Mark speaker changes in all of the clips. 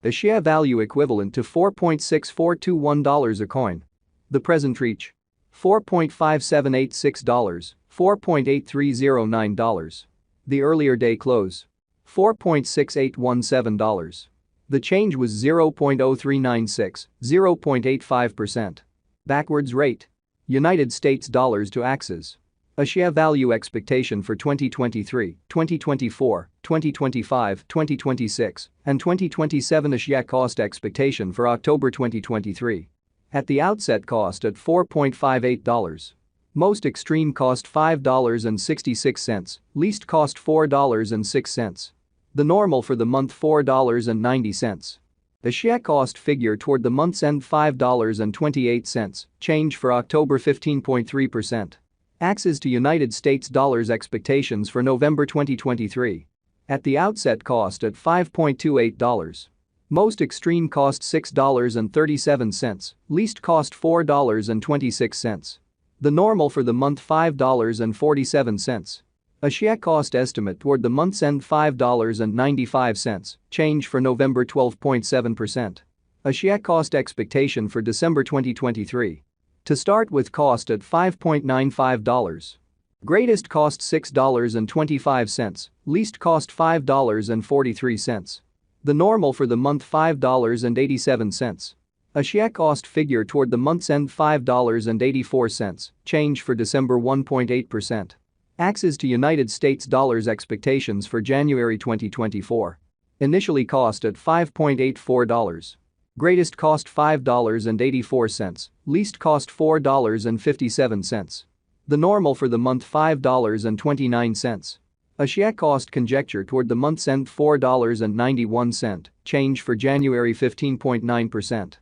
Speaker 1: A share value equivalent to $4.6421 a coin. The present reach: $4.5786, $4.8309. The earlier day close: $4.6817. The change was 0.0396, 0.85%. Backwards rate: United States dollars to Axes. A share value expectation for 2023, 2024, 2025, 2026, and 2027. A share cost expectation for October 2023. At the outset, cost at $4.58. Most extreme cost $5.66, least cost $4.06. The normal for the month $4.90. The share cost figure toward the month's end $5.28, change for October 15.3%. Axes to United States dollars expectations for November 2023. At the outset, cost at $5.28. Most extreme cost $6.37, least cost $4.26. The normal for the month $5.47. A share cost estimate toward the month's end $5.95, change for November 12.7%. A share cost expectation for December 2023. To start with, cost at $5.95. Greatest cost $6.25, least cost $5.43. The normal for the month $5.87. A share cost figure toward the month's end $5.84, change for December 1.8%. Axes to United States dollars expectations for January 2024. Initially cost at $5.84. Greatest cost $5.84, least cost $4.57. The normal for the month $5.29. A share cost conjecture toward the month's end $4.91, change for January 15.9%.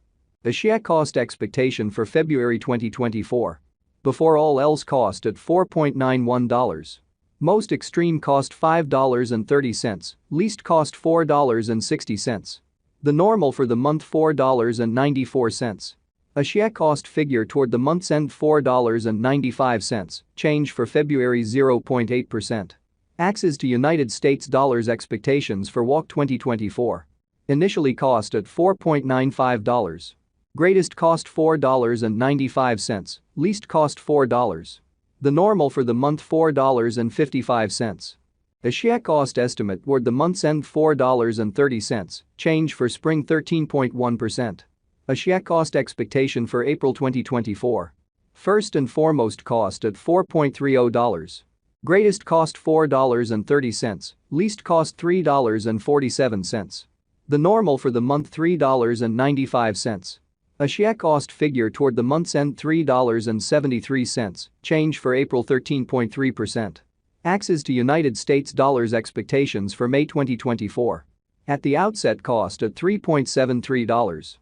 Speaker 1: A share cost expectation for February 2024. Before all else, cost at $4.91. Most extreme cost $5.30, least cost $4.60. The normal for the month $4.94. A share cost figure toward the month's end $4.95, change for February 0.8%. Axes to United States dollars expectations for WAC 2024. Initially cost at $4.95. Greatest cost $4.95, least cost $4. The normal for the month $4.55. A share cost estimate toward the month's end $4.30, change for spring 13.1%. A share cost expectation for April 2024. First and foremost, cost at $4.30. Greatest cost $4.30, least cost $3.47. The normal for the month $3.95. A share cost figure toward the month's end $3.73, change for April 13.3%. Axes to United States dollars expectations for May 2024. At the outset, cost at $3.73.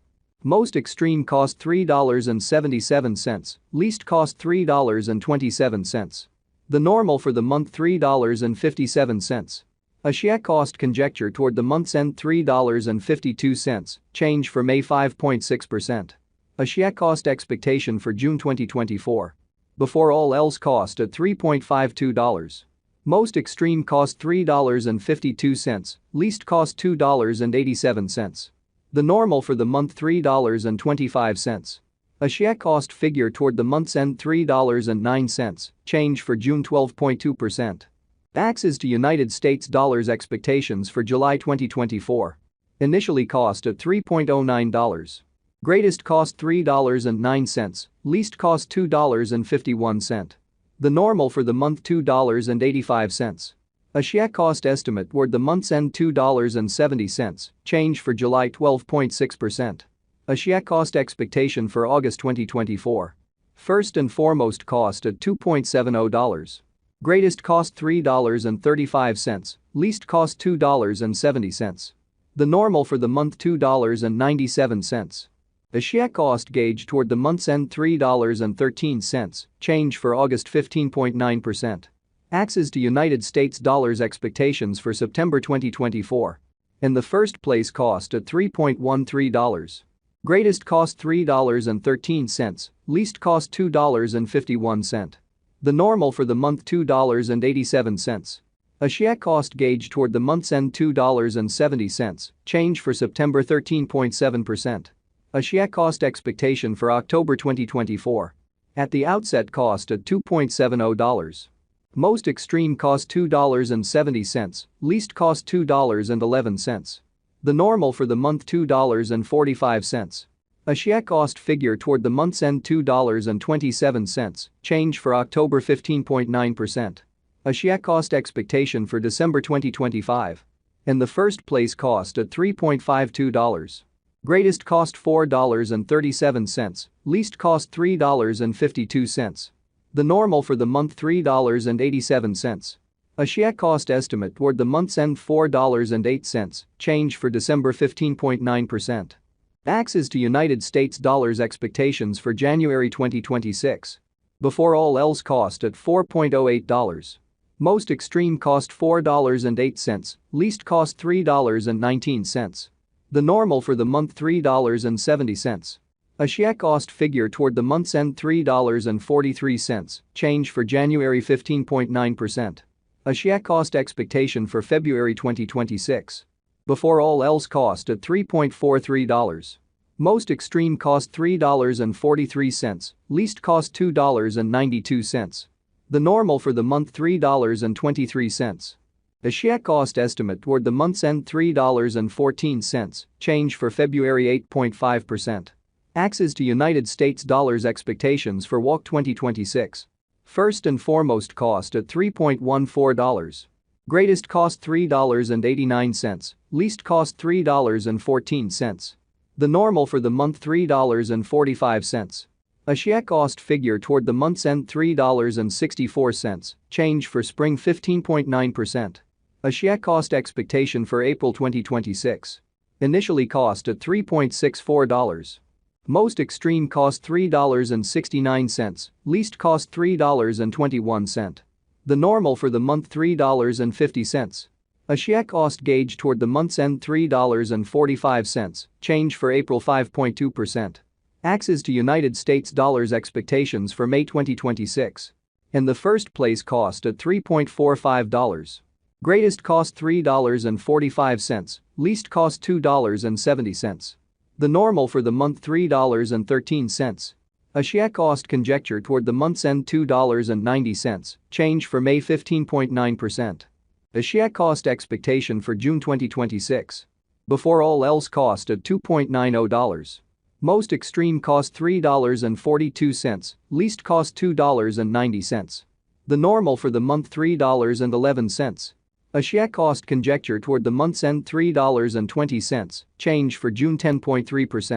Speaker 1: Most extreme cost $3.77, least cost $3.27. The normal for the month $3.57. A share cost conjecture toward the month's end $3.52, change for May 5.6%. A share cost expectation for June 2024. Before all else, cost at $3.52. Most extreme cost $3.52, least cost $2.87. The normal for the month $3.25. A share cost figure toward the month's end $3.09, change for June 12.2%. Axes to United States dollars expectations for July 2024. Initially cost at $3.09. Greatest cost $3.09, least cost $2.51. The normal for the month $2.85. A share cost estimate toward the month's end $2.70, change for July 12.6%. A share cost expectation for August 2024. First and foremost, cost at $2.70. Greatest cost $3.35, least cost $2.70. The normal for the month $2.97. A share cost gauge toward the month's end $3.13, change for August 15.9%. Axes to United States dollars expectations for September 2024. In the first place, cost at $3.13. Greatest cost $3.13, least cost $2.51. The normal for the month $2.87. A share cost gauge toward the month's end $2.70, change for September 13.7%. A share cost expectation for October 2024. At the outset cost at $2.70. Most extreme cost $2.70, least cost $2.11. The normal for the month $2.45. A share cost figure toward the month's end $2.27, change for October 15.9%. A share cost expectation for December 2025. In the first place cost at $3.52. Greatest cost $4.37, least cost $3.52. The normal for the month $3.87. A share cost estimate toward the month's end $4.08, change for December 15.9%. Axes to United States dollars expectations for January 2026. Before all else cost at $4.08. Most extreme cost $4.08, least cost $3.19. The normal for the month $3.70. A share cost figure toward the month's end $3.43, change for January 15.9%. A share cost expectation for February 2026. Before all else cost at $3.43. Most extreme cost $3.43, least cost $2.92. The normal for the month $3.23. A share cost estimate toward the month's end $3.14, change for February 8.5%. Axes to United States dollars expectations for WAC 2026. First and foremost cost at $3.14. Greatest cost $3.89, least cost $3.14. The normal for the month $3.45. A share cost figure toward the month's end $3.64, change for spring 15.9%. A share cost expectation for April 2026. Initially cost at $3.64. Most extreme cost $3.69, least cost $3.21. The normal for the month $3.50. A share cost gauge toward the month's end $3.45, change for April 5.2%. Axes to United States dollars expectations for May 2026. In the first place cost at $3.45. Greatest cost $3.45, least cost $2.70. The normal for the month $3.13. A share cost conjecture toward the month's end $2.90, change for May 15.9%. A share cost expectation for June 2026. Before all else cost at $2.90. Most extreme cost $3.42, least cost $2.90. The normal for the month $3.11. A share cost conjecture toward the month's end $3.20, change for June 10.3%.